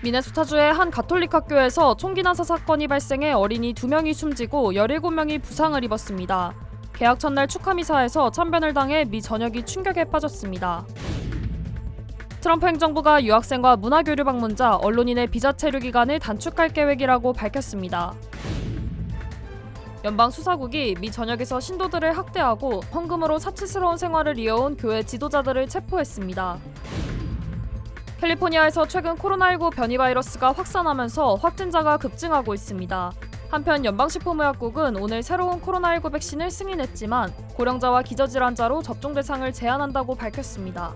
미네소타주의 한 가톨릭 학교에서 총기 난사 사건이 발생해 어린이 2명이 숨지고 17명이 부상을 입었습니다. 개학 첫날 축하 미사에서 참변을 당해 미 전역이 충격에 빠졌습니다. 트럼프 행정부가 유학생과 문화교류 방문자, 언론인의 비자 체류 기간을 단축할 계획이라고 밝혔습니다. 연방수사국이 미 전역에서 신도들을 학대하고 헌금으로 사치스러운 생활을 이어온 교회 지도자들을 체포했습니다. 캘리포니아에서 최근 코로나19 변이 바이러스가 확산하면서 확진자가 급증하고 있습니다. 한편 연방식품의약국은 오늘 새로운 코로나19 백신을 승인했지만 고령자와 기저질환자로 접종 대상을 제한한다고 밝혔습니다.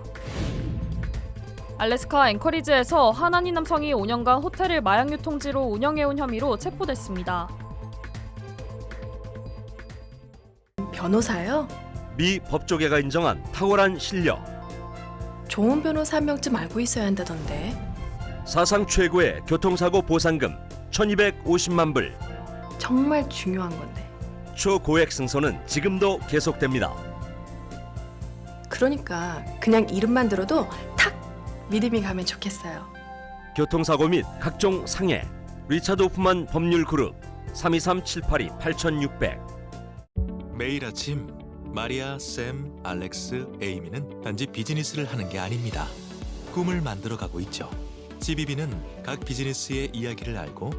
알래스카 앵커리지에서 한 한인 남성이 5년간 호텔을 마약 유통지로 운영해온 혐의로 체포됐습니다. 변호사요? 미 법조계가 인정한 탁월한 실력. 좋은 변호사 한 명쯤 알고 있어야 한다던데. 사상 최고의 교통사고 보상금 1,250만 불. 정말 중요한 건데. 초고액 승소는 지금도 계속됩니다. 그러니까 그냥 이름만 들어도 탁 믿음이 가면 좋겠어요. 교통사고 및 각종 상해. 리차드 호프만 법률그룹 323-782-8600. 매일 아침 마리아, 샘, 알렉스, 에이미는 단지 비즈니스를 하는 게 아닙니다. 꿈을 만들어가고 있죠. CBB는 각 비즈니스의 이야기를 알고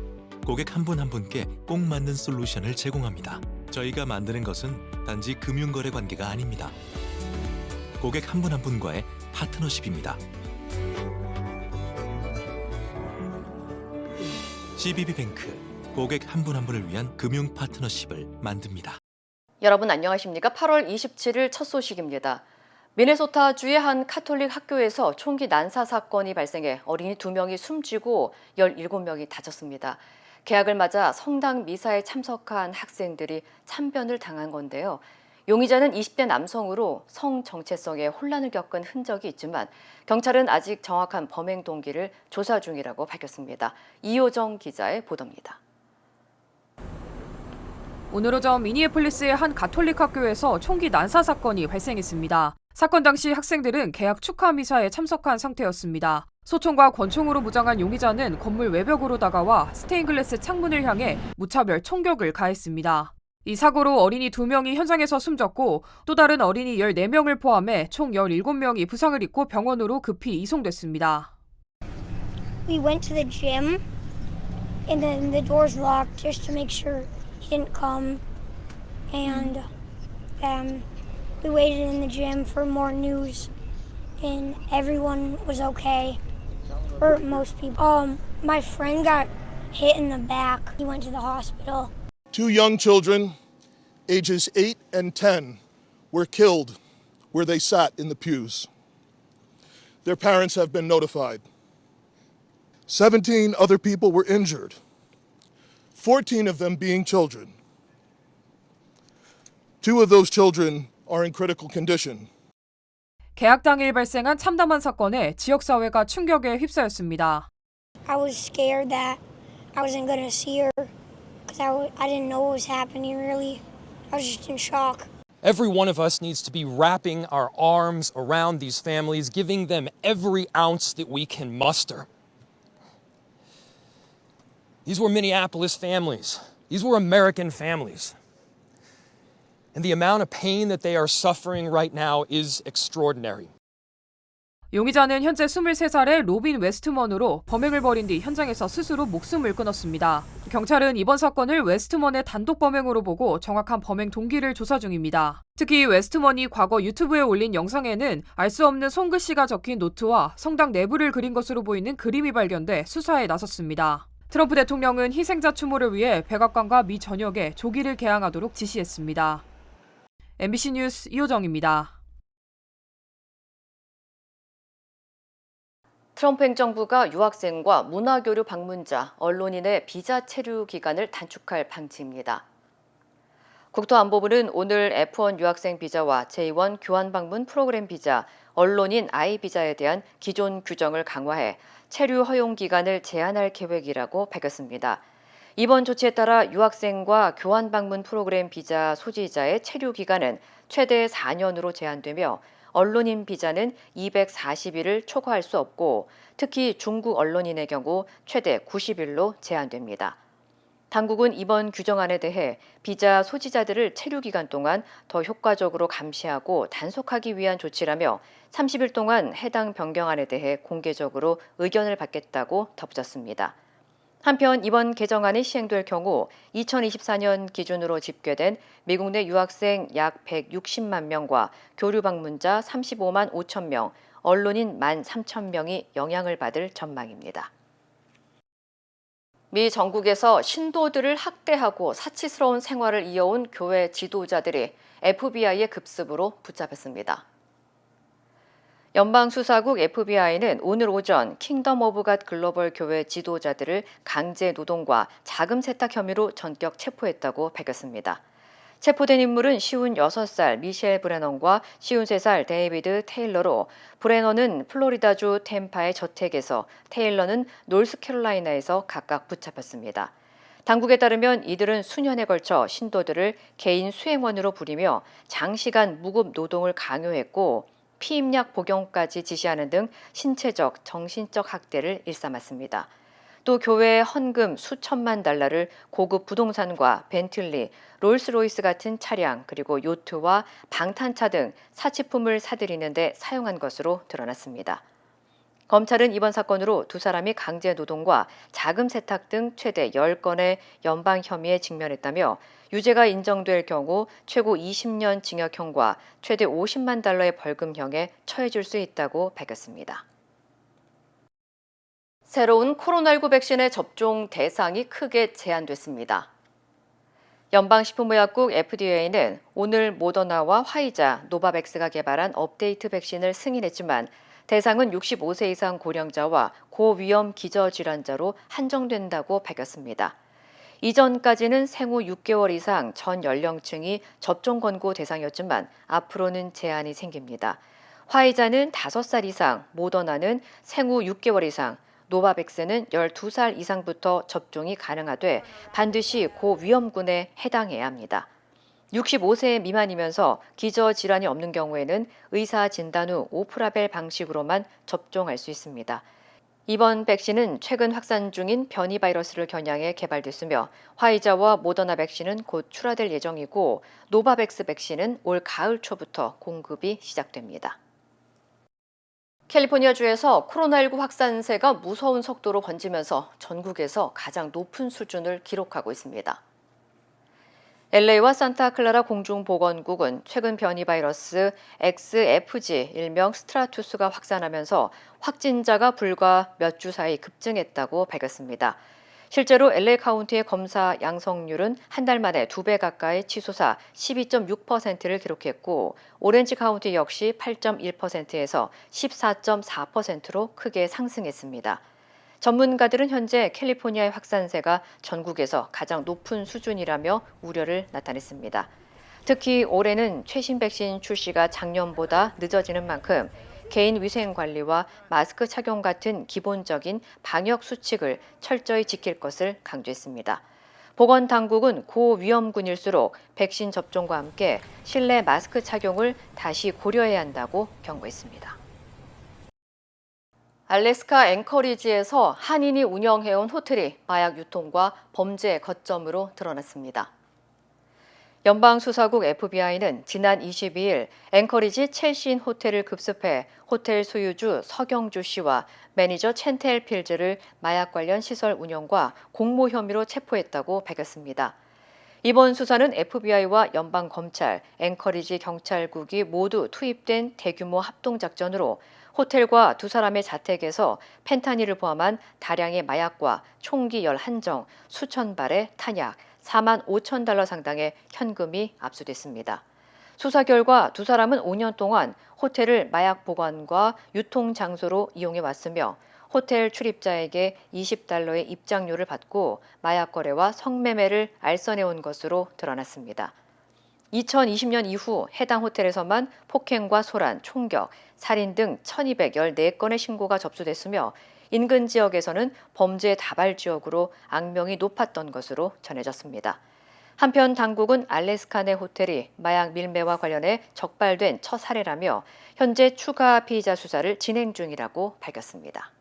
고객 한 분 한 분께 꼭 맞는 솔루션을 제공합니다. 저희가 만드는 것은 단지 금융거래 관계가 아닙니다. 고객 한 분 한 분과의 파트너십입니다. CBB뱅크, 고객 한 분 한 분을 위한 금융 파트너십을 만듭니다. 여러분 안녕하십니까? 8월 27일 첫 소식입니다. 미네소타주의 한 카톨릭 학교에서 총기 난사 사건이 발생해 어린이 2명이 숨지고 17명이 다쳤습니다. 개학을 맞아 성당 미사에 참석한 학생들이 참변을 당한 건데요. 용의자는 20대 남성으로 성 정체성에 혼란을 겪은 흔적이 있지만 경찰은 아직 정확한 범행 동기를 조사 중이라고 밝혔습니다. 이효정 기자의 보도입니다. 오늘 오전 미니애폴리스의 한 가톨릭 학교에서 총기 난사 사건이 발생했습니다. 사건 당시 학생들은 개학 축하 미사에 참석한 상태였습니다. 소총과 권총으로 무장한 용의자는 건물 외벽으로 다가와 스테인글라스 창문을 향해 무차별 총격을 가했습니다. 이 사고로 어린이 2명이 현장에서 숨졌고 또 다른 어린이 14명을 포함해 총 17명이 부상을 입고 병원으로 급히 이송됐습니다. We went to the gym and then the doors locked just to make sure he didn't come, and we waited in the gym for more news, and everyone was okay, or most people. My friend got hit in the back. He went to the hospital. 2 young children, ages 8 and 10, were killed where they sat in the pews. Their parents have been notified. 17 other people were injured, 14 of them being children. 2 of those children are in critical condition. 개학 당일 발생한 참담한 사건에 지역사회가 충격에 휩싸였습니다. I was scared that I wasn't gonna see her because I didn't know what was happening really. I was just in shock. Every one of us needs to be wrapping our arms around these families, giving them every ounce that we can muster. These were Minneapolis families. These were American families. And the amount of pain that they are suffering right now is extraordinary. 용의자는 현재 23살의 로빈 웨스트먼으로 범행을 벌인 뒤 현장에서 스스로 목숨을 끊었습니다. 경찰은 이번 사건을 웨스트먼의 단독 범행으로 보고 정확한 범행 동기를 조사 중입니다. 특히 웨스트먼이 과거 유튜브에 올린 영상에는 알 수 없는 손글씨가 적힌 노트와 성당 내부를 그린 것으로 보이는 그림이 발견돼 수사에 나섰습니다. 트럼프 대통령은 희생자 추모를 위해 백악관과 미 전역에 조기를 개항하도록 지시했습니다. MBC 뉴스 이호정입니다. 트럼프 행정부가 유학생과 문화교류 방문자, 언론인의 비자 체류 기간을 단축할 방침입니다. 국토안보부는 오늘 F1 유학생 비자와 J1 교환 방문 프로그램 비자, 언론인 I 비자에 대한 기존 규정을 강화해 체류 허용 기간을 제한할 계획이라고 밝혔습니다. 이번 조치에 따라 유학생과 교환 방문 프로그램 비자 소지자의 체류 기간은 최대 4년으로 제한되며 언론인 비자는 240일을 초과할 수 없고 특히 중국 언론인의 경우 최대 90일로 제한됩니다. 당국은 이번 규정안에 대해 비자 소지자들을 체류 기간 동안 더 효과적으로 감시하고 단속하기 위한 조치라며 30일 동안 해당 변경안에 대해 공개적으로 의견을 받겠다고 덧붙였습니다. 한편 이번 개정안이 시행될 경우 2024년 기준으로 집계된 미국 내 유학생 약 160만 명과 교류 방문자 35만 5천 명, 언론인 1만 3천 명이 영향을 받을 전망입니다. 미 전국에서 신도들을 학대하고 사치스러운 생활을 이어온 교회 지도자들이 FBI의 급습으로 붙잡혔습니다. 연방수사국 FBI는 오늘 오전 킹덤 오브 갓 글로벌 교회 지도자들을 강제 노동과 자금 세탁 혐의로 전격 체포했다고 밝혔습니다. 체포된 인물은 56살 미셸 브레넌과 53살 데이비드 테일러로 브레넌은 플로리다주 템파의 저택에서 테일러는 노스캐롤라이나에서 각각 붙잡혔습니다. 당국에 따르면 이들은 수년에 걸쳐 신도들을 개인 수행원으로 부리며 장시간 무급 노동을 강요했고 피임약 복용까지 지시하는 등 신체적, 정신적 학대를 일삼았습니다. 또 교회의 헌금 수천만 달러를 고급 부동산과 벤틀리, 롤스로이스 같은 차량 그리고 요트와 방탄차 등 사치품을 사들이는 데 사용한 것으로 드러났습니다. 검찰은 이번 사건으로 두 사람이 강제 노동과 자금 세탁 등 최대 10건의 연방 혐의에 직면했다며 유죄가 인정될 경우 최고 20년 징역형과 최대 50만 달러의 벌금형에 처해질 수 있다고 밝혔습니다. 새로운 코로나19 백신의 접종 대상이 크게 제한됐습니다. 연방식품의약국 FDA는 오늘 모더나와 화이자, 노바백스가 개발한 업데이트 백신을 승인했지만 대상은 65세 이상 고령자와 고위험 기저질환자로 한정된다고 밝혔습니다. 이전까지는 생후 6개월 이상 전 연령층이 접종 권고 대상이었지만 앞으로는 제한이 생깁니다. 화이자는 5살 이상, 모더나는 생후 6개월 이상, 노바백스는 12살 이상부터 접종이 가능하되 반드시 고위험군에 해당해야 합니다. 65세 미만이면서 기저질환이 없는 경우에는 의사 진단 후 오프라벨 방식으로만 접종할 수 있습니다. 이번 백신은 최근 확산 중인 변이 바이러스를 겨냥해 개발됐으며 화이자와 모더나 백신은 곧 출하될 예정이고 노바백스 백신은 올 가을 초부터 공급이 시작됩니다. 캘리포니아주에서 코로나19 확산세가 무서운 속도로 번지면서 전국에서 가장 높은 수준을 기록하고 있습니다. LA와 산타클라라 공중보건국은 최근 변이 바이러스 XFG 일명 스트라투스가 확산하면서 확진자가 불과 몇 주 사이 급증했다고 밝혔습니다. 실제로 LA 카운티의 검사 양성률은 한 달 만에 2배 가까이 치솟아 12.6%를 기록했고 오렌지 카운티 역시 8.1%에서 14.4%로 크게 상승했습니다. 전문가들은 현재 캘리포니아의 확산세가 전국에서 가장 높은 수준이라며 우려를 나타냈습니다. 특히 올해는 최신 백신 출시가 작년보다 늦어지는 만큼 개인 위생 관리와 마스크 착용 같은 기본적인 방역 수칙을 철저히 지킬 것을 강조했습니다. 보건당국은 고위험군일수록 백신 접종과 함께 실내 마스크 착용을 다시 고려해야 한다고 경고했습니다. 알래스카 앵커리지에서 한인이 운영해온 호텔이 마약 유통과 범죄 거점으로 드러났습니다. 연방수사국 FBI는 지난 22일 앵커리지 첼시인 호텔을 급습해 호텔 소유주 서경주 씨와 매니저 첸텔 필즈를 마약 관련 시설 운영과 공모 혐의로 체포했다고 밝혔습니다. 이번 수사는 FBI와 연방검찰, 앵커리지 경찰국이 모두 투입된 대규모 합동작전으로 호텔과 두 사람의 자택에서 펜타닐을 포함한 다량의 마약과 총기 11정, 수천 발의 탄약, 4만 5천 달러 상당의 현금이 압수됐습니다. 수사 결과 두 사람은 5년 동안 호텔을 마약 보관과 유통 장소로 이용해 왔으며 호텔 출입자에게 20달러의 입장료를 받고 마약 거래와 성매매를 알선해온 것으로 드러났습니다. 2020년 이후 해당 호텔에서만 폭행과 소란, 총격, 살인 등 1214건의 신고가 접수됐으며 인근 지역에서는 범죄 다발 지역으로 악명이 높았던 것으로 전해졌습니다. 한편 당국은 알래스카 내 호텔이 마약 밀매와 관련해 적발된 첫 사례라며 현재 추가 피의자 수사를 진행 중이라고 밝혔습니다.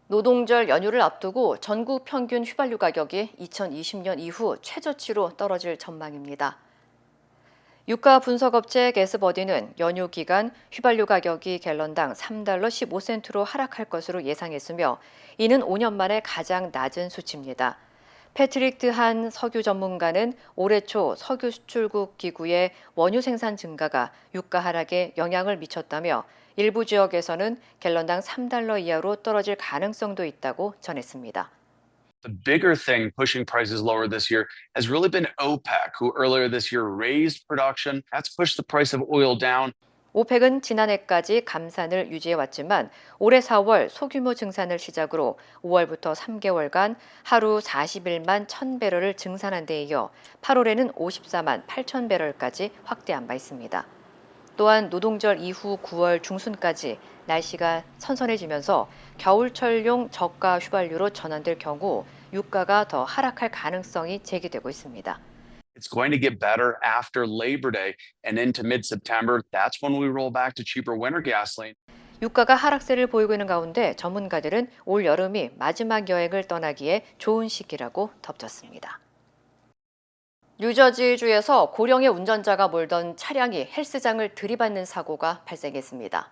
노동절 연휴를 앞두고 전국 평균 휘발유 가격이 2020년 이후 최저치로 떨어질 전망입니다. 유가 분석업체 게스버디는 연휴 기간 휘발유 가격이 갤런당 3달러 15센트로 하락할 것으로 예상했으며 이는 5년 만에 가장 낮은 수치입니다. 패트릭 드한 석유 전문가는 올해 초 석유 수출국 기구의 원유 생산 증가가 유가 하락에 영향을 미쳤다며 일부 지역에서는 갤런당 3달러 이하로 떨어질 가능성도 있다고 전했습니다. The bigger thing pushing prices lower this year has really been OPEC, who earlier this year raised production. That's pushed the price of oil down. 오펙은 지난해까지 감산을 유지해왔지만 올해 4월 소규모 증산을 시작으로 5월부터 3개월간 하루 41만 1,000배럴을 증산한 데 이어 8월에는 54만 8천 배럴까지 확대한 바 있습니다. 또한 노동절 이후 9월 중순까지 날씨가 선선해지면서 겨울철용 저가 휘발유로 전환될 경우 유가가 더 하락할 가능성이 제기되고 있습니다. It's going to get better after Labor Day and into mid-September. That's when we roll back to cheaper winter gasoline. 유가가 하락세를 보이고 있는 가운데 전문가들은 올 여름이 마지막 여행을 떠나기에 좋은 시기라고 덧붙였습니다. 뉴저지주에서 고령의 운전자가 몰던 차량이 헬스장을 들이받는 사고가 발생했습니다.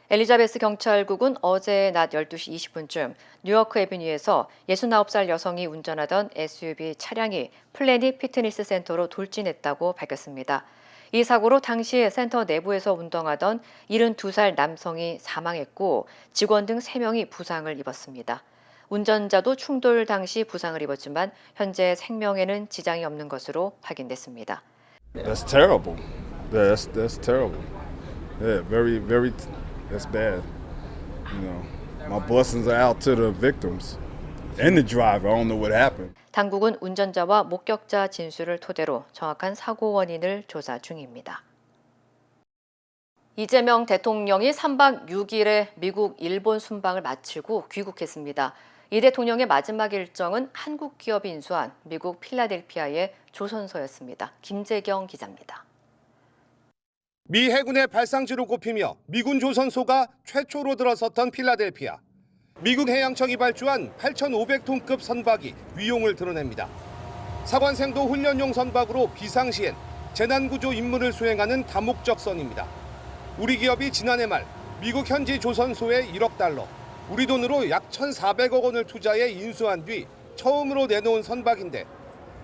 엘리자베스 경찰국은 어제 낮 12시 20분쯤 뉴요크 애비뉴에서 69살 여성이 운전하던 SUV 차량이 플래닛 피트니스 센터로 돌진했다고 밝혔습니다. 이 사고로 당시 센터 내부에서 운동하던 72살 남성이 사망했고 직원 등 3명이 부상을 입었습니다. 운전자도 충돌 당시 부상을 입었지만 현재 생명에는 지장이 없는 것으로 확인됐습니다. That's terrible. That's terrible. Yeah, very that's bad. You know, my blessings are out to the victims and the driver. I don't know what happened. 당국은 운전자와 목격자 진술을 토대로 정확한 사고 원인을 조사 중입니다. 이재명 대통령이 3박 6일의 미국, 일본 순방을 마치고 귀국했습니다. 이 대통령의 마지막 일정은 한국 기업이 인수한 미국 필라델피아의 조선소였습니다. 김재경 기자입니다. 미 해군의 발상지로 꼽히며 미군 조선소가 최초로 들어섰던 필라델피아. 미국 해양청이 발주한 8,500톤급 선박이 위용을 드러냅니다. 사관생도 훈련용 선박으로 비상시엔 재난구조 임무를 수행하는 다목적 선입니다. 우리 기업이 지난해 말 미국 현지 조선소에 1억 달러, 우리 돈으로 약 1,400억 원을 투자해 인수한 뒤 처음으로 내놓은 선박인데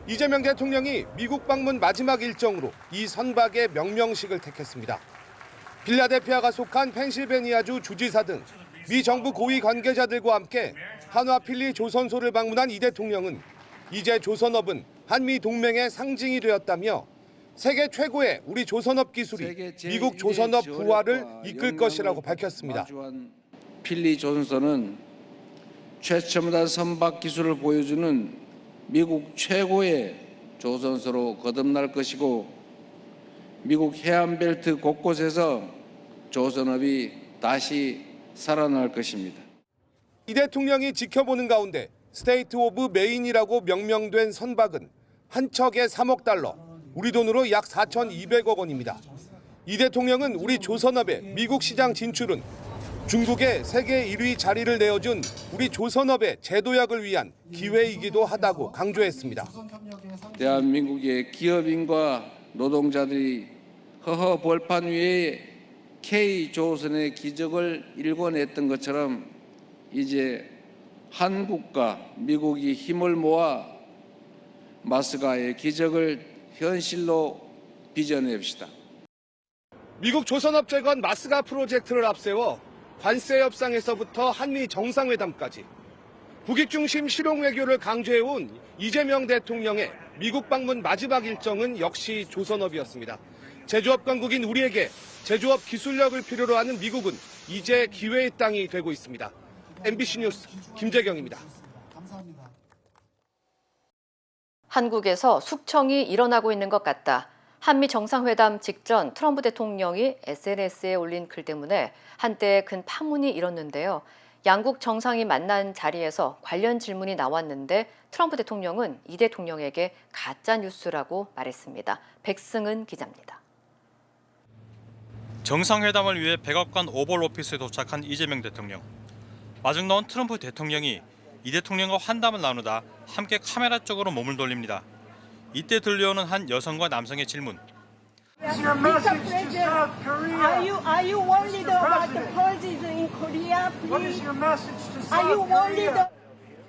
이재명 대통령이 미국 방문 마지막 일정으로 이 선박의 명명식을 택했습니다. 필라델피아가 속한 펜실베니아주 주지사 등 미 정부 고위 관계자들과 함께 한화 필리 조선소를 방문한 이 대통령은 이제 조선업은 한미 동맹의 상징이 되었다며 세계 최고의 우리 조선업 기술이 미국 조선업 부활을 이끌 것이라고 밝혔습니다. 필리 조선소는 최첨단 선박 기술을 보여주는 미국 최고의 조선소로 거듭날 것이고 미국 해안벨트 곳곳에서 조선업이 다시 살아날 것입니다. 이 대통령이 지켜보는 가운데 스테이트 오브 메인이라고 명명된 선박은 한 척에 3억 달러, 우리 돈으로 약 4,200억 원입니다. 이 대통령은 우리 조선업의 미국 시장 진출은 중국의 세계 1위 자리를 내어준 우리 조선업의 재도약을 위한 기회이기도 하다고 강조했습니다. 대한민국의 기업인과 노동자들이 허허 벌판 위에 K조선의 기적을 일궈냈던 것처럼 이제 한국과 미국이 힘을 모아 마스가의 기적을 현실로 빚어냅시다. 미국 조선업 재건 마스가 프로젝트를 앞세워 관세 협상에서부터 한미 정상회담까지 국익 중심 실용 외교를 강조해온 이재명 대통령의 미국 방문 마지막 일정은 역시 조선업이었습니다. 제조업 강국인 우리에게 제조업 기술력을 필요로 하는 미국은 이제 기회의 땅이 되고 있습니다. MBC 뉴스 김재경입니다. 한국에서 숙청이 일어나고 있는 것 같다. 한미 정상회담 직전 트럼프 대통령이 SNS에 올린 글 때문에 한때 큰 파문이 일었는데요. 양국 정상이 만난 자리에서 관련 질문이 나왔는데 트럼프 대통령은 이 대통령에게 가짜 뉴스라고 말했습니다. 백승은 기자입니다. 정상회담을 위해 백악관 오벌 오피스에 도착한 이재명 대통령. 마중 나온 트럼프 대통령이 이 대통령과 환담을 나누다 함께 카메라 쪽으로 몸을 돌립니다. 이때 들려오는 한 여성과 남성의 질문. Mr. President, are you worried about the policies in Korea? What is your message to South Korea?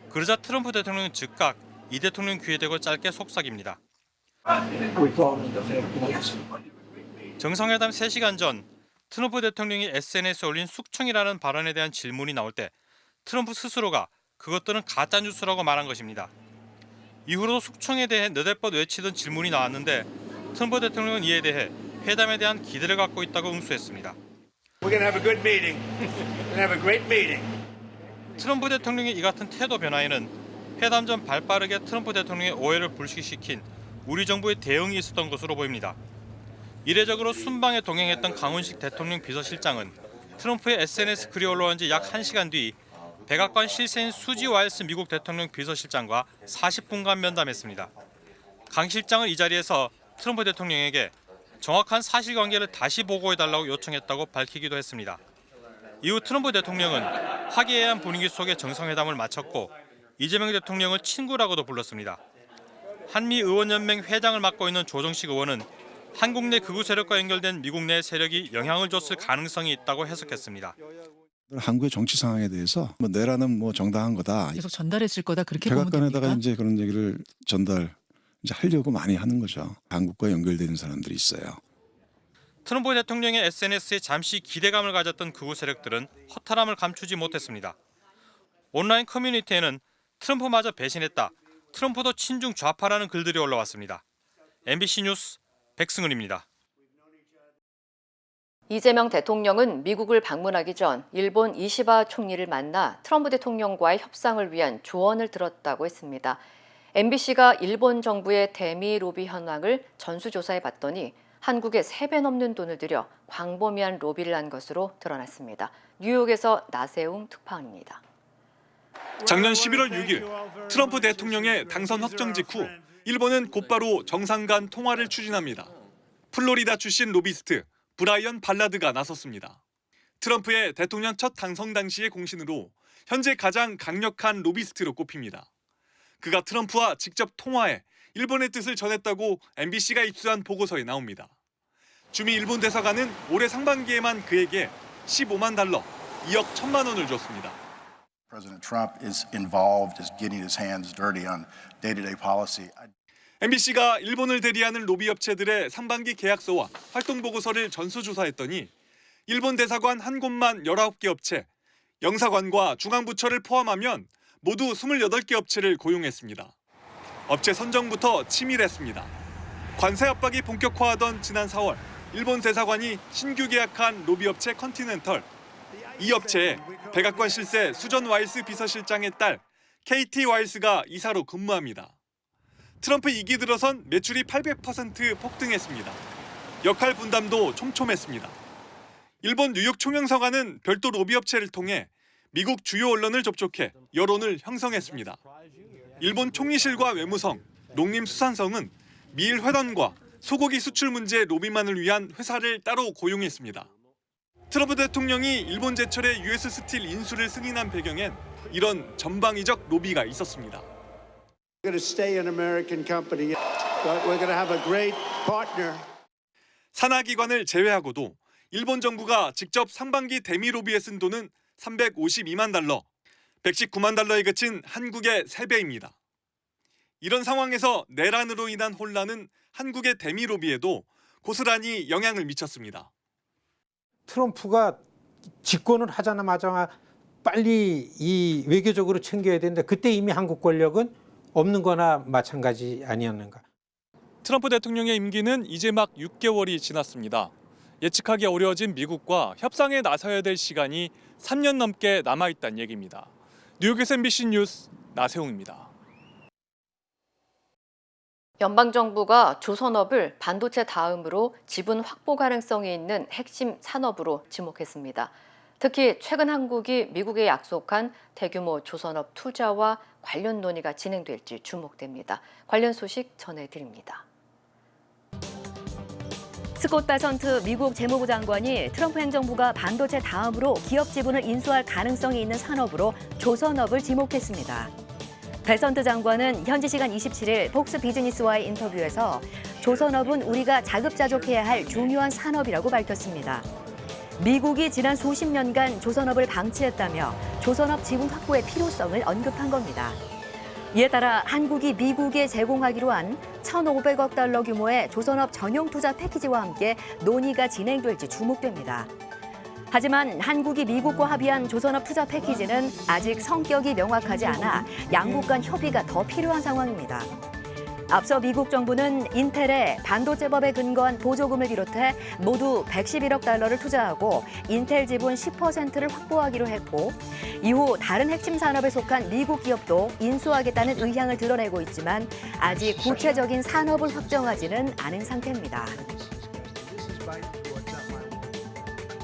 그러자 트럼프 대통령은 즉각 이 대통령 귀에 대고 짧게 속삭입니다. 정상회담 3시간 전 트럼프 대통령이 SNS에 올린 숙청이라는 발언에 대한 질문이 나올 때 트럼프 스스로가 그것들은 가짜뉴스라고 말한 것입니다. 이후로도 숙청에 대해 너댓 번 외치던 질문이 나왔는데 트럼프 대통령은 이에 대해 회담에 대한 기대를 갖고 있다고 응수했습니다. 트럼프 대통령의 이 같은 태도 변화에는 회담 전 발빠르게 트럼프 대통령의 오해를 불식시킨 우리 정부의 대응이 있었던 것으로 보입니다. 이례적으로 순방에 동행했던 강훈식 대통령 비서실장은 트럼프의 SNS 글이 올라온 지 약 1시간 뒤 백악관 실세인 수지 와일스 미국 대통령 비서실장과 40분간 면담했습니다. 강 실장은 이 자리에서 트럼프 대통령에게 정확한 사실관계를 다시 보고해달라고 요청했다고 밝히기도 했습니다. 이후 트럼프 대통령은 화기애애한 분위기 속에 정상회담을 마쳤고 이재명 대통령을 친구라고도 불렀습니다. 한미의원연맹 회장을 맡고 있는 조정식 의원은 한국 내 극우 세력과 연결된 미국 내 세력이 영향을 줬을 가능성이 있다고 해석했습니다. 한국의 정치 상황에 대해서 내라는 정당한 거다. 계속 전달했을 거다 그렇게 보면 됩니까? 백악관에다가 이제 그런 얘기를 이제 하려고 많이 하는 거죠. 한국과 연결되는 사람들이 있어요. 트럼프 대통령의 SNS에 잠시 기대감을 가졌던 극우 세력들은 허탈함을 감추지 못했습니다. 온라인 커뮤니티에는 트럼프마저 배신했다, 트럼프도 친중 좌파라는 글들이 올라왔습니다. MBC 뉴스 백승은입니다. 이재명 대통령은 미국을 방문하기 전 일본 이시바 총리를 만나 트럼프 대통령과의 협상을 위한 조언을 들었다고 했습니다. MBC가 일본 정부의 대미 로비 현황을 전수조사해 봤더니 한국에 3배 넘는 돈을 들여 광범위한 로비를 한 것으로 드러났습니다. 뉴욕에서 나세웅 특파원입니다. 작년 11월 6일 트럼프 대통령의 당선 확정 직후 일본은 곧바로 정상 간 통화를 추진합니다. 플로리다 출신 로비스트 브라이언 발라드가 나섰습니다. 트럼프의 대통령 첫 당선 당시의 공신으로 현재 가장 강력한 로비스트로 꼽힙니다. 그가 트럼프와 직접 통화해 일본의 뜻을 전했다고 MBC가 입수한 보고서에 나옵니다. 주미 일본 대사관은 올해 상반기에만 그에게 15만 달러, 2억 1천만 원을 줬습니다. President Trump is involved, is getting his hands dirty on day-to-day policy. MBC가 일본을 대리하는 로비 업체들의 상반기 계약서와 활동 보고서를 전수조사했더니 일본 대사관 한 곳만 19개 업체, 영사관과 중앙부처를 포함하면 모두 28개 업체를 고용했습니다. 업체 선정부터 치밀했습니다. 관세 압박이 본격화하던 지난 4월, 일본 대사관이 신규 계약한 로비업체 컨티넨털. 이 업체에 백악관 실세 수전 와일스 비서실장의 딸 KT 와일스가 이사로 근무합니다. 트럼프 2기 들어선 매출이 800% 폭등했습니다. 역할 분담도 촘촘했습니다. 일본 뉴욕 총영사관은 별도 로비업체를 통해 미국 주요 언론을 접촉해 여론을 형성했습니다. 일본 총리실과 외무성, 농림수산성은 미일 회담과 소고기 수출 문제 로비만을 위한 회사를 따로 고용했습니다. 트럼프 대통령이 일본 제철의 US 스틸 인수를 승인한 배경엔 이런 전방위적 로비가 있었습니다. We're going to stay an American company, but we're going to have a great partner. 산하기관을 제외하고도 일본 정부가 직접 상반기 대미 로비에 쓴 돈은 352만 달러, 119만 달러에 그친 한국의 3배입니다. 이런 상황에서 내란으로 인한 혼란은 한국의 대미 로비에도 고스란히 영향을 미쳤습니다. 트럼프가 집권을 하자마자 빨리 이 외교적으로 챙겨야 되는데 그때 이미 한국 권력은 없는 거나 마찬가지 아니었는가. 트럼프 대통령의 임기는 이제 막 6개월이 지났습니다. 예측하기 어려워진 미국과 협상에 나서야 될 시간이 3년 넘게 남아있다는 얘기입니다. 뉴욕에서 MBC 뉴스 나세웅입니다. 연방정부가 조선업을 반도체 다음으로 지분 확보 가능성이 있는 핵심 산업으로 지목했습니다. 특히 최근 한국이 미국에 약속한 대규모 조선업 투자와 관련 논의가 진행될지 주목됩니다. 관련 소식 전해드립니다. 스콧 베선트 미국 재무부 장관이 트럼프 행정부가 반도체 다음으로 기업 지분을 인수할 가능성이 있는 산업으로 조선업을 지목했습니다. 베선트 장관은 현지 시간 27일 폭스 비즈니스와의 인터뷰에서 조선업은 우리가 자급자족해야 할 중요한 산업이라고 밝혔습니다. 미국이 지난 수십 년간 조선업을 방치했다며 조선업 지분 확보의 필요성을 언급한 겁니다. 이에 따라 한국이 미국에 제공하기로 한 1,500억 달러 규모의 조선업 전용 투자 패키지와 함께 논의가 진행될지 주목됩니다. 하지만 한국이 미국과 합의한 조선업 투자 패키지는 아직 성격이 명확하지 않아 양국 간 협의가 더 필요한 상황입니다. 앞서 미국 정부는 인텔에 반도체법에 근거한 보조금을 비롯해 모두 111억 달러를 투자하고 인텔 지분 10%를 확보하기로 했고, 이후 다른 핵심 산업에 속한 미국 기업도 인수하겠다는 의향을 드러내고 있지만 아직 구체적인 산업을 확정하지는 않은 상태입니다.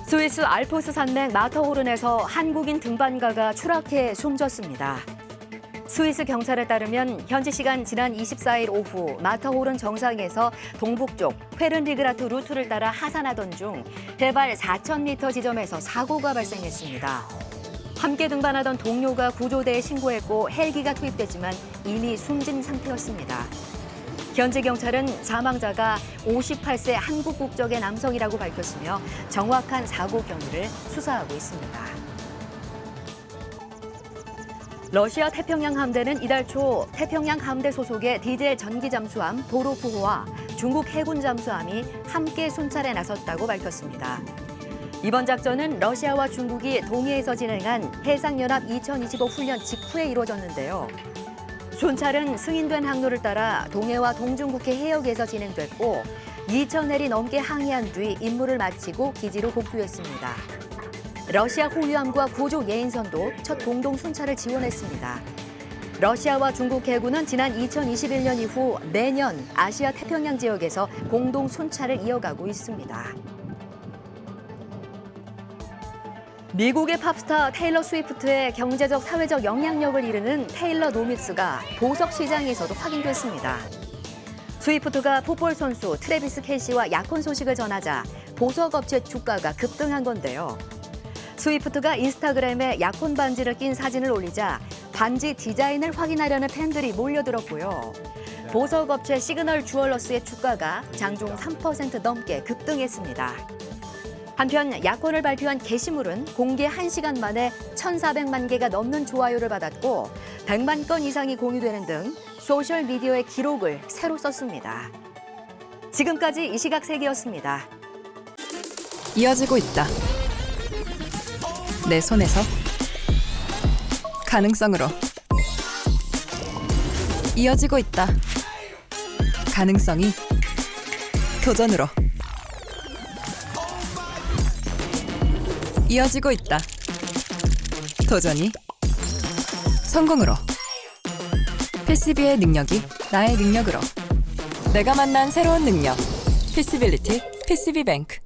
스위스 알프스 산맥 마터호른에서 한국인 등반가가 추락해 숨졌습니다. 스위스 경찰에 따르면 현지 시간 지난 24일 오후 마터호른 정상에서 동북쪽 페른리그라트 루트를 따라 하산하던 중 해발 4,000m 지점에서 사고가 발생했습니다. 함께 등반하던 동료가 구조대에 신고했고 헬기가 투입됐지만 이미 숨진 상태였습니다. 현지 경찰은 사망자가 58세 한국 국적의 남성이라고 밝혔으며 정확한 사고 경위를 수사하고 있습니다. 러시아 태평양 함대는 이달 초 태평양 함대 소속의 디젤 전기 잠수함 도로프호와 중국 해군 잠수함이 함께 순찰에 나섰다고 밝혔습니다. 이번 작전은 러시아와 중국이 동해에서 진행한 해상연합 2025 훈련 직후에 이루어졌는데요. 순찰은 승인된 항로를 따라 동해와 동중국해 해역에서 진행됐고 2,000헬이 넘게 항해한 뒤 임무를 마치고 기지로 복귀했습니다. 러시아 호위함과 구조 예인선도 첫 공동 순찰을 지원했습니다. 러시아와 중국 해군은 지난 2021년 이후 매년 아시아 태평양 지역에서 공동 순찰을 이어가고 있습니다. 미국의 팝스타 테일러 스위프트의 경제적, 사회적 영향력을 이루는 테일러 노믹스가 보석 시장에서도 확인됐습니다. 스위프트가 풋볼 선수 트래비스 켈시와 약혼 소식을 전하자 보석 업체 주가가 급등한 건데요. 스위프트가 인스타그램에 약혼 반지를 낀 사진을 올리자 반지 디자인을 확인하려는 팬들이 몰려들었고요. 보석 업체 시그널 주얼러스의 주가가 장중 3% 넘게 급등했습니다. 한편 약혼을 발표한 게시물은 공개 1시간 만에 1,400만 개가 넘는 좋아요를 받았고 100만 건 이상이 공유되는 등 소셜미디어의 기록을 새로 썼습니다. 지금까지 이 시각 세계였습니다. 이어지고 있다. 내 손에서 가능성으로 이어지고 있다. 가능성이 도전으로 이어지고 있다. 도전이 성공으로. PCB의 능력이 나의 능력으로. 내가 만난 새로운 능력. 피시빌리티 PCB뱅크.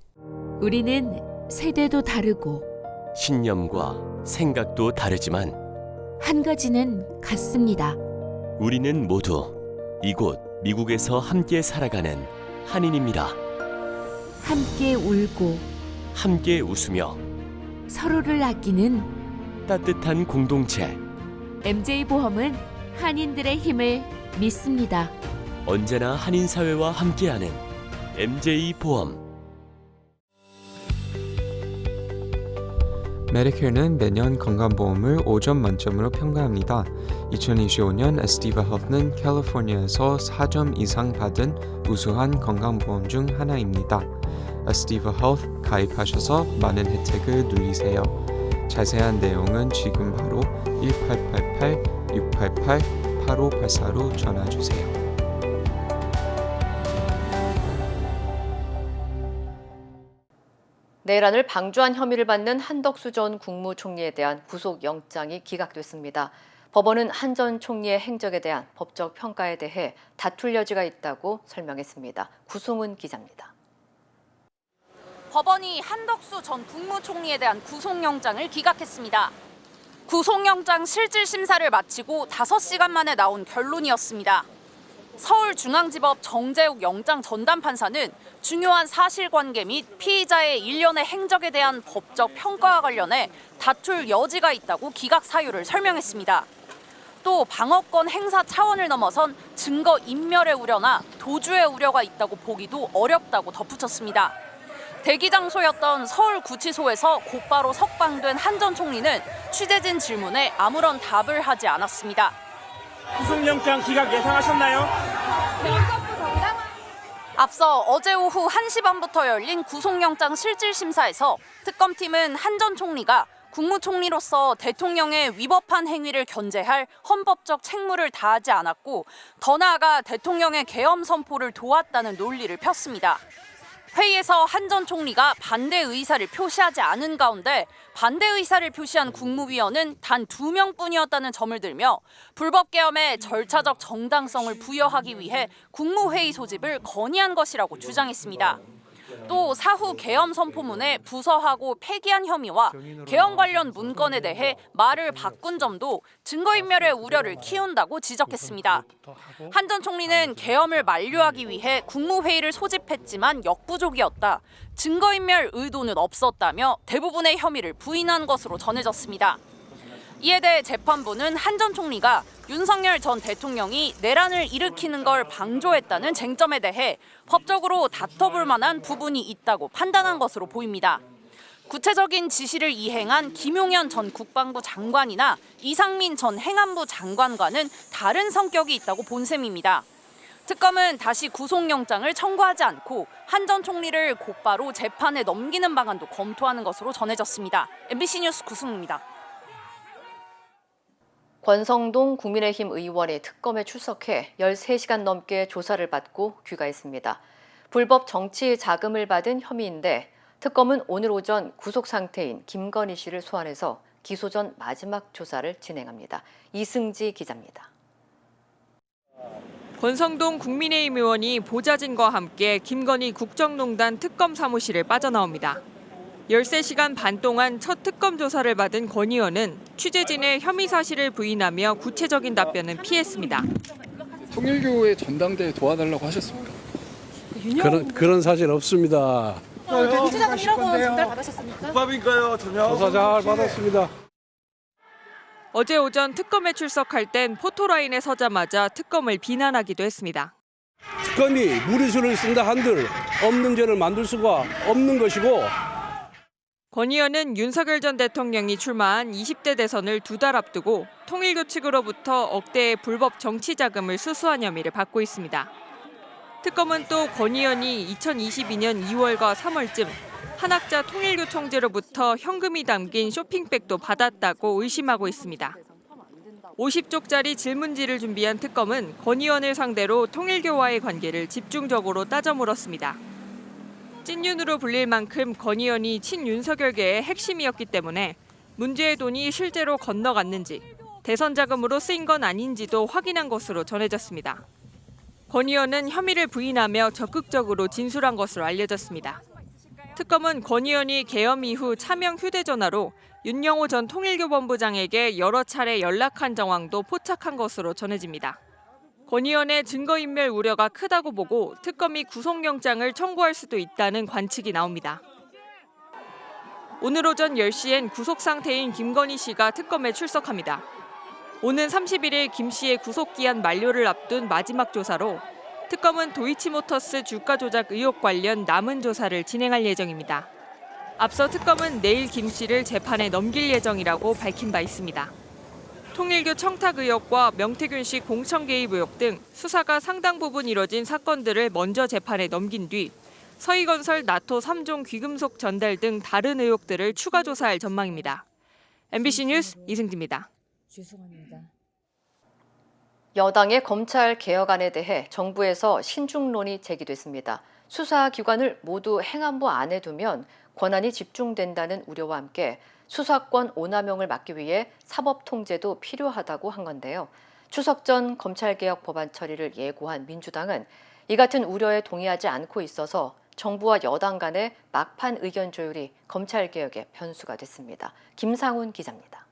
우리는 세대도 다르고 신념과 생각도 다르지만 한 가지는 같습니다. 우리는 모두 이곳 미국에서 함께 살아가는 한인입니다. 함께 울고 함께 웃으며 서로를 아끼는 따뜻한 공동체. MJ보험은 한인들의 힘을 믿습니다. 언제나 한인 사회와 함께하는 MJ보험. 메디케어는 매년 건강보험을 5점 만점으로 평가합니다. 2025년 에스티바 헬스는 캘리포니아에서 4점 이상 받은 우수한 건강보험 중 하나입니다. 에스티바 헬스 가입하셔서 많은 혜택을 누리세요. 자세한 내용은 지금 바로 1888-688-8584로 전화주세요. 내일 안을 방조한 혐의를 받는 한덕수 전 국무총리에 대한 구속영장이 기각됐습니다. 법원은 한 전 총리의 행적에 대한 법적 평가에 대해 다툴 여지가 있다고 설명했습니다. 구승훈 기자입니다. 법원이 한덕수 전 국무총리에 대한 구속영장을 기각했습니다. 구속영장 실질심사를 마치고 5시간 만에 나온 결론이었습니다. 서울중앙지법 정재욱 영장 전담 판사는 중요한 사실관계 및 피의자의 일련의 행적에 대한 법적 평가와 관련해 다툴 여지가 있다고 기각 사유를 설명했습니다. 또 방어권 행사 차원을 넘어선 증거 인멸의 우려나 도주의 우려가 있다고 보기도 어렵다고 덧붙였습니다. 대기 장소였던 서울구치소에서 곧바로 석방된 한 전 총리는 취재진 질문에 아무런 답을 하지 않았습니다. 구속영장 기각 예상하셨나요? 앞서 어제 오후 1시 반부터 열린 구속영장 실질심사에서 특검팀은 한 전 총리가 국무총리로서 대통령의 위법한 행위를 견제할 헌법적 책무를 다하지 않았고 더 나아가 대통령의 계엄 선포를 도왔다는 논리를 폈습니다. 회의에서 한 전 총리가 반대 의사를 표시하지 않은 가운데 반대 의사를 표시한 국무위원은 단 2명뿐이었다는 점을 들며 불법 계엄에 절차적 정당성을 부여하기 위해 국무회의 소집을 건의한 것이라고 주장했습니다. 또 사후 계엄 선포문에 부서하고 폐기한 혐의와 계엄 관련 문건에 대해 말을 바꾼 점도 증거인멸의 우려를 키운다고 지적했습니다. 한 전 총리는 계엄을 만료하기 위해 국무회의를 소집했지만 역부족이었다. 증거인멸 의도는 없었다며 대부분의 혐의를 부인한 것으로 전해졌습니다. 이에 대해 재판부는 한 전 총리가 윤석열 전 대통령이 내란을 일으키는 걸 방조했다는 쟁점에 대해 법적으로 다퉈볼 만한 부분이 있다고 판단한 것으로 보입니다. 구체적인 지시를 이행한 김용현 전 국방부 장관이나 이상민 전 행안부 장관과는 다른 성격이 있다고 본 셈입니다. 특검은 다시 구속영장을 청구하지 않고 한 전 총리를 곧바로 재판에 넘기는 방안도 검토하는 것으로 전해졌습니다. MBC 뉴스 구승우입니다. 권성동 국민의힘 의원이 특검에 출석해 13시간 넘게 조사를 받고 귀가했습니다. 불법 정치 자금을 받은 혐의인데 특검은 오늘 오전 구속 상태인 김건희 씨를 소환해서 기소 전 마지막 조사를 진행합니다. 이승지 기자입니다. 권성동 국민의힘 의원이 보좌진과 함께 김건희 국정농단 특검 사무실을 빠져나옵니다. 13시간 반 동안 첫 특검 조사를 받은 권 의원은 취재진의 혐의 사실을 부인하며 구체적인 답변은 피했습니다. 통일교의 전당대회 도와달라고 하셨습니까? 그런 사실 없습니다. 정치자금 1억 원 전달받으셨습니까? 국밥인가요? 전혀. 조사 잘 받았습니다. 어제 오전 특검에 출석할 땐 포토라인에 서자마자 특검을 비난하기도 했습니다. 특검이 무리수를 쓴다 한들 없는 죄를 만들 수가 없는 것이고 권 의원은 윤석열 전 대통령이 출마한 20대 대선을 2달 앞두고 통일교 측으로부터 억대의 불법 정치 자금을 수수한 혐의를 받고 있습니다. 특검은 또 권 의원이 2022년 2월과 3월쯤 한학자 통일교 총재로부터 현금이 담긴 쇼핑백도 받았다고 의심하고 있습니다. 50쪽짜리 질문지를 준비한 특검은 권 의원을 상대로 통일교와의 관계를 집중적으로 따져 물었습니다. 찐윤으로 불릴 만큼 권 의원이 친윤석열계의 핵심이었기 때문에 문제의 돈이 실제로 건너갔는지 대선 자금으로 쓰인 건 아닌지도 확인한 것으로 전해졌습니다. 권 의원은 혐의를 부인하며 적극적으로 진술한 것으로 알려졌습니다. 특검은 권 의원이 계엄 이후 차명 휴대전화로 윤영호 전 통일교본부장에게 여러 차례 연락한 정황도 포착한 것으로 전해집니다. 권 의원의 증거인멸 우려가 크다고 보고 특검이 구속영장을 청구할 수도 있다는 관측이 나옵니다. 오늘 오전 10시엔 구속 상태인 김건희 씨가 특검에 출석합니다. 오는 31일 김 씨의 구속기한 만료를 앞둔 마지막 조사로 특검은 도이치모터스 주가 조작 의혹 관련 남은 조사를 진행할 예정입니다. 앞서 특검은 내일 김 씨를 재판에 넘길 예정이라고 밝힌 바 있습니다. 통일교 청탁 의혹과 명태균 씨 공천 개입 의혹 등 수사가 상당 부분 이뤄진 사건들을 먼저 재판에 넘긴 뒤 서희건설 나토 3종 귀금속 전달 등 다른 의혹들을 추가 조사할 전망입니다. MBC 뉴스 이승지입니다. 죄송합니다. 여당의 검찰 개혁안에 대해 정부에서 신중론이 제기됐습니다. 수사기관을 모두 행안부 안에 두면 권한이 집중된다는 우려와 함께 수사권 오남용을 막기 위해 사법통제도 필요하다고 한 건데요. 추석 전 검찰개혁 법안 처리를 예고한 민주당은 이 같은 우려에 동의하지 않고 있어서 정부와 여당 간의 막판 의견 조율이 검찰개혁의 변수가 됐습니다. 김상훈 기자입니다.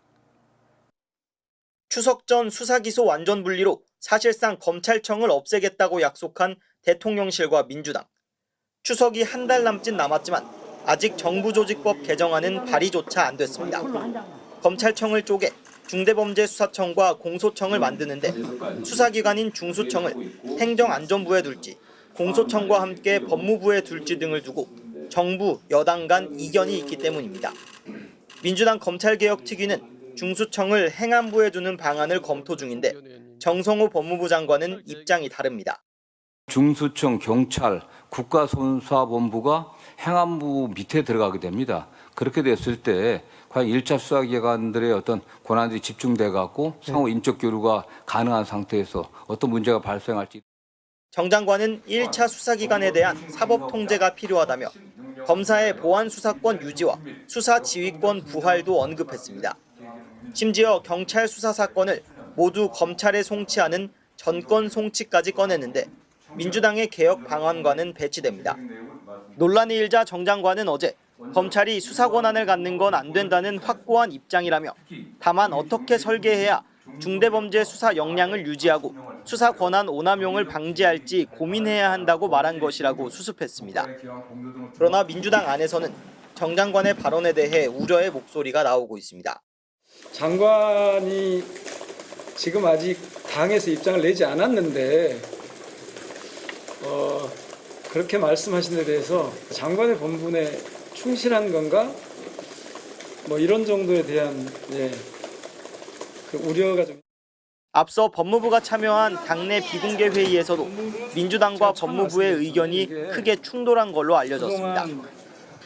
추석 전 수사기소 완전 분리로 사실상 검찰청을 없애겠다고 약속한 대통령실과 민주당. 추석이 한 달 남짓 남았지만 아직 정부조직법 개정안은 발의조차 안 됐습니다. 검찰청을 쪼개 중대범죄수사청과 공소청을 만드는데 수사기관인 중수청을 행정안전부에 둘지 공소청과 함께 법무부에 둘지 등을 두고 정부, 여당 간 이견이 있기 때문입니다. 민주당 검찰개혁특위는 중수청을 행안부에 두는 방안을 검토 중인데 정성호 법무부 장관은 입장이 다릅니다. 중수청, 경찰, 국가수사본부가 행안부 밑에 들어가게 됩니다. 그렇게 됐을 때 과연 1차 수사기관들의 어떤 권한들이 집중돼 갖고 상호 인적 교류가 가능한 상태에서 어떤 문제가 발생할지. 정 장관은 1차 수사기관에 대한 사법 통제가 필요하다며 검사의 보안 수사권 유지와 수사 지휘권 부활도 언급했습니다. 심지어 경찰 수사 사건을 모두 검찰에 송치하는 전권 송치까지 꺼내는데 민주당의 개혁 방안과는 배치됩니다. 논란이 일자 정 장관은 어제 검찰이 수사 권한을 갖는 건 안 된다는 확고한 입장이라며 다만 어떻게 설계해야 중대범죄 수사 역량을 유지하고 수사 권한 오남용을 방지할지 고민해야 한다고 말한 것이라고 수습했습니다. 그러나 민주당 안에서는 정 장관의 발언에 대해 우려의 목소리가 나오고 있습니다. 장관이 지금 아직 당에서 입장을 내지 않았는데 그렇게 말씀하신 데 대해서 장관의 본분에 충실한 건가? 뭐 이런 정도에 대한 그 우려가 좀. 앞서 법무부가 참여한 당내 비공개 회의에서도 민주당과 법무부의 의견이 크게 충돌한 걸로 알려졌습니다.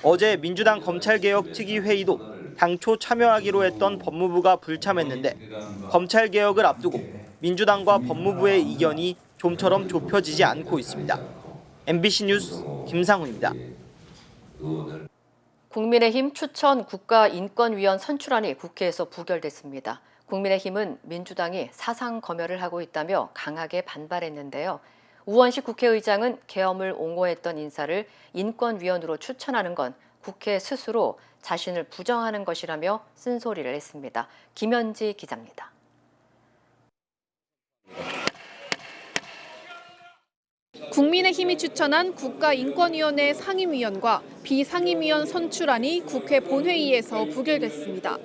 어제 민주당 검찰개혁특위 회의도 당초 참여하기로 했던 법무부가 불참했는데 검찰개혁을 앞두고 민주당과 법무부의 이견이 좀처럼 좁혀지지 않고 있습니다. MBC 뉴스 김상훈입니다. 국민의힘 추천 국가인권위원 선출안이 국회에서 부결됐습니다. 국민의힘은 민주당이 사상 검열을 하고 있다며 강하게 반발했는데요. 우원식 국회의장은 계엄을 옹호했던 인사를 인권위원으로 추천하는 건 국회 스스로 자신을 부정하는 것이라며 쓴소리를 했습니다. 김현지 기자입니다. 국민의힘이 추천한 국가인권위원회 상임위원과 비상임위원 선출안이 국회 본회의에서 부결됐습니다.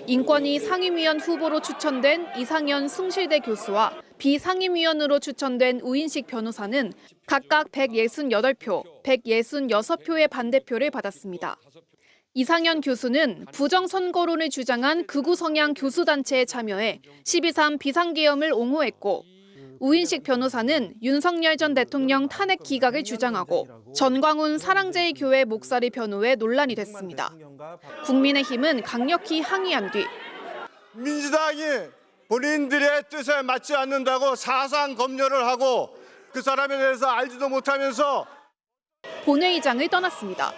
인권위 상임위원 후보로 추천된 이상현 숭실대 교수와 비상임위원으로 추천된 우인식 변호사는 각각 168표, 166표의 반대표를 받았습니다. 이상현 교수는 부정선거론을 주장한 극우 성향 교수단체에 참여해 12.3 비상계엄을 옹호했고 우인식 변호사는 윤석열 전 대통령 탄핵 기각을 주장하고 전광훈 사랑제일 교회 목사를 변호해 논란이 됐습니다. 국민의힘은 강력히 항의한 뒤 민주당이 본인들의 뜻에 맞지 않는다고 사상 검열을 하고 그 사람에 대해서 알지도 못하면서 본회의장을 떠났습니다.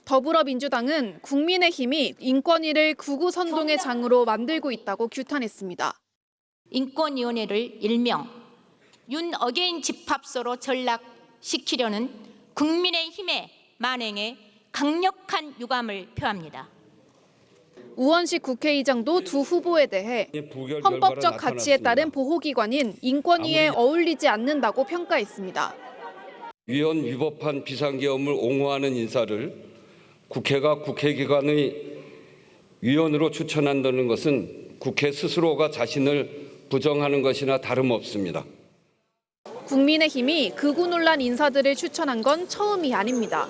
더불어민주당은 국민의힘이 인권위를 극우 선동의 장으로 만들고 있다고 규탄했습니다. 인권위원회를 일명 윤 어게인 집합소로 전락시키려는 국민의힘의 만행에 강력한 유감을 표합니다. 우원식 국회의장도 두 후보에 대해 헌법적 가치에 따른 보호기관인 인권위에 어울리지 않는다고 평가했습니다. 위헌 위법한 비상계엄을 옹호하는 인사를 국회가 국회기관의 위원으로 추천한다는 것은 국회 스스로가 자신을 부정하는 것이나 다름없습니다. 국민의힘이 극우 논란 인사들을 추천한 건 처음이 아닙니다.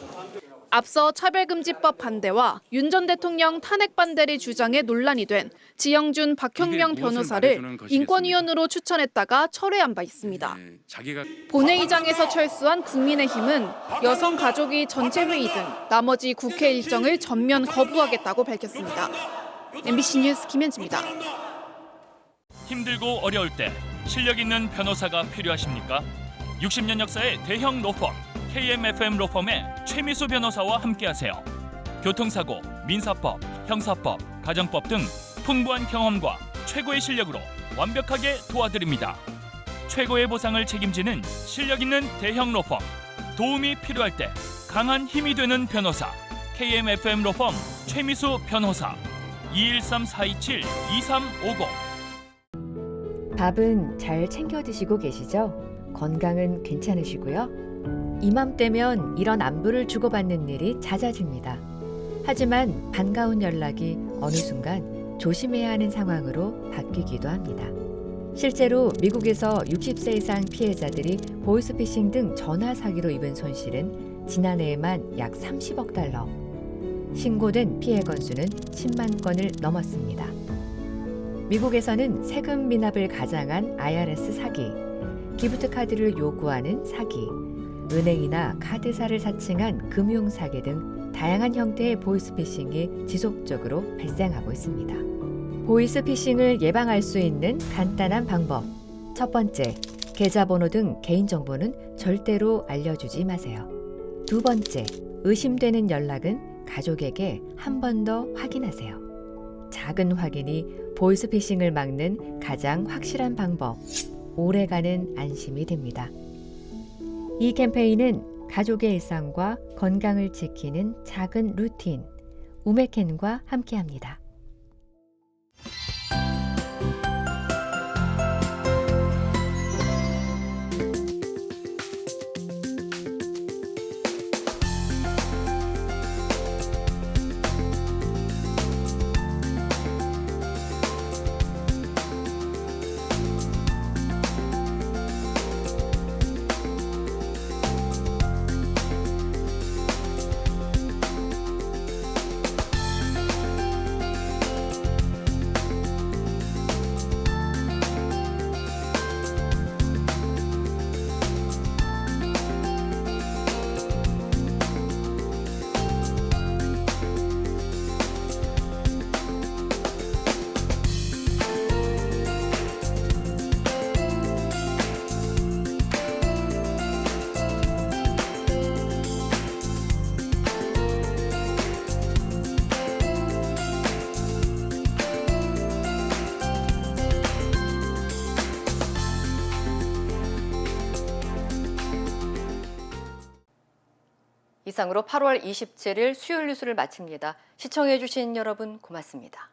앞서 차별금지법 반대와 윤 전 대통령 탄핵 반대를 주장해 논란이 된 지영준 박형명 변호사를 인권위원으로 추천했다가 철회한 바 있습니다. 본회의장에서 철수한 국민의힘은 여성가족위 전체 회의 등 나머지 국회 일정을 전면 거부하겠다고 밝혔습니다. MBC 뉴스 김현지입니다. 힘들고 어려울 때 실력 있는 변호사가 필요하십니까? 60년 역사의 대형 로펌 KMFM 로펌의 최미수 변호사와 함께하세요. 교통사고, 민사법, 형사법, 가정법 등 풍부한 경험과 최고의 실력으로 완벽하게 도와드립니다. 최고의 보상을 책임지는 실력 있는 대형 로펌. 도움이 필요할 때 강한 힘이 되는 변호사. KMFM 로펌 최미수 변호사. 213-427-2350. 밥은 잘 챙겨 드시고 계시죠? 건강은 괜찮으시고요? 이맘때면 이런 안부를 주고받는 일이 잦아집니다. 하지만 반가운 연락이 어느 순간 조심해야 하는 상황으로 바뀌기도 합니다. 실제로 미국에서 60세 이상 피해자들이 보이스피싱 등 전화 사기로 입은 손실은 지난해에만 약 30억 달러, 신고된 피해 건수는 10만 건을 넘었습니다. 미국에서는 세금 미납을 가장한 IRS 사기, 기프트 카드를 요구하는 사기, 은행이나 카드사를 사칭한 금융 사기 등 다양한 형태의 보이스피싱이 지속적으로 발생하고 있습니다. 보이스피싱을 예방할 수 있는 간단한 방법. 첫 번째, 계좌번호 등 개인정보는 절대로 알려주지 마세요. 두 번째, 의심되는 연락은 가족에게 한 번 더 확인하세요. 작은 확인이 보이스피싱을 막는 가장 확실한 방법, 오래가는 안심이 됩니다. 이 캠페인은 가족의 일상과 건강을 지키는 작은 루틴, 우메켄과 함께합니다. 이상으로 8월 27일 수요일 뉴스를 마칩니다. 시청해주신 여러분 고맙습니다.